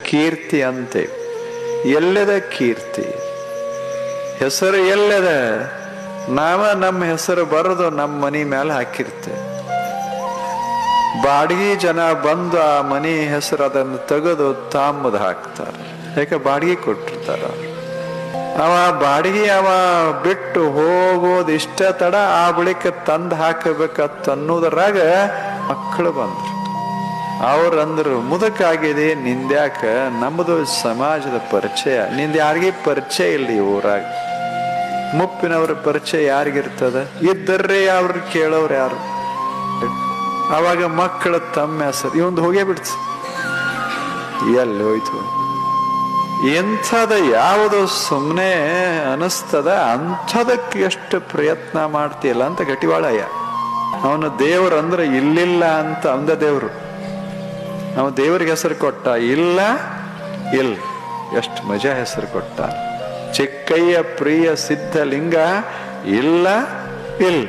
ಕೀರ್ತಿ ಅಂತೆ. ಎಲ್ಲದ ಕೀರ್ತಿ? ಹೆಸರು ಎಲ್ಲದ? ನಾವ ನಮ್ಮ ಹೆಸರು ಬರೆದು ನಮ್ಮ ಮನಿ ಮೇಲೆ ಹಾಕಿರ್ತೇವೆ. ಬಾಡಿಗೆ ಜನ ಬಂದು ಆ ಮನಿ ಹೆಸರು ಅದನ್ನು ತೆಗೆದು ತಾಂಬದ್ ಹಾಕ್ತಾರೆ. ಯಾಕೆ? ಬಾಡಿಗೆ ಕೊಟ್ಟಿರ್ತಾರ. ಅವ ಬಾಡಿಗೆ ಬಿಟ್ಟು ಹೋಗೋದು ಇಷ್ಟ ತಡ, ಆ ಬಳಿಕ ತಂದು ಹಾಕಬೇಕತ್ತ ಅನ್ನೋದ್ರಾಗ ಮಕ್ಕಳು ಬಂದ್ರು. ಅವ್ರಂದ್ರು, ಮುದಕಾಗಿದೆ ನಿಂದ್ಯಾಕ? ನಮ್ಮದು ಸಮಾಜದ ಪರಿಚಯ, ನಿಂದ ಯಾರಿಗೂ ಪರಿಚಯ ಇಲ್ಲ ಈ ಊರಾಗ. ಮುಪ್ಪಿನವ್ರ ಪರಿಚಯ ಯಾರಿಗಿರ್ತದ? ಇದ್ದರ್ರೇ ಅವ್ರು ಕೇಳೋರು ಯಾರು? ಅವಾಗ ಮಕ್ಕಳು ತಮ್ಮ ಹೆಸರು ಇವಂದು ಹೋಗೇ ಬಿಡ್ತು. ಎಲ್ಲಿ ಹೋಯ್ತು? ಎಂಥದ ಯಾವುದು ಸುಮ್ಮನೆ ಅನಿಸ್ತದ ಅಂಥದಕ್ಕೆ ಎಷ್ಟು ಪ್ರಯತ್ನ ಮಾಡ್ತಿಲ್ಲ ಅಂತ ಗಟ್ಟಿವಾಳಯ್ಯ. ಅವನು ದೇವ್ರು ಅಂದ್ರೆ ಇಲ್ಲಿಲ್ಲ ಅಂತ ಅಂದ ದೇವ್ರು. ನಾವು ದೇವ್ರಿಗೆ ಹೆಸರು ಕೊಟ್ಟ, ಇಲ್ಲ ಇಲ್ಲ, ಎಷ್ಟು ಮಜಾ ಹೆಸರು ಕೊಟ್ಟ. ಚಿಕ್ಕಯ್ಯ ಪ್ರಿಯ ಸಿದ್ಧಲಿಂಗ, ಇಲ್ಲ ಇಲ್ಲ.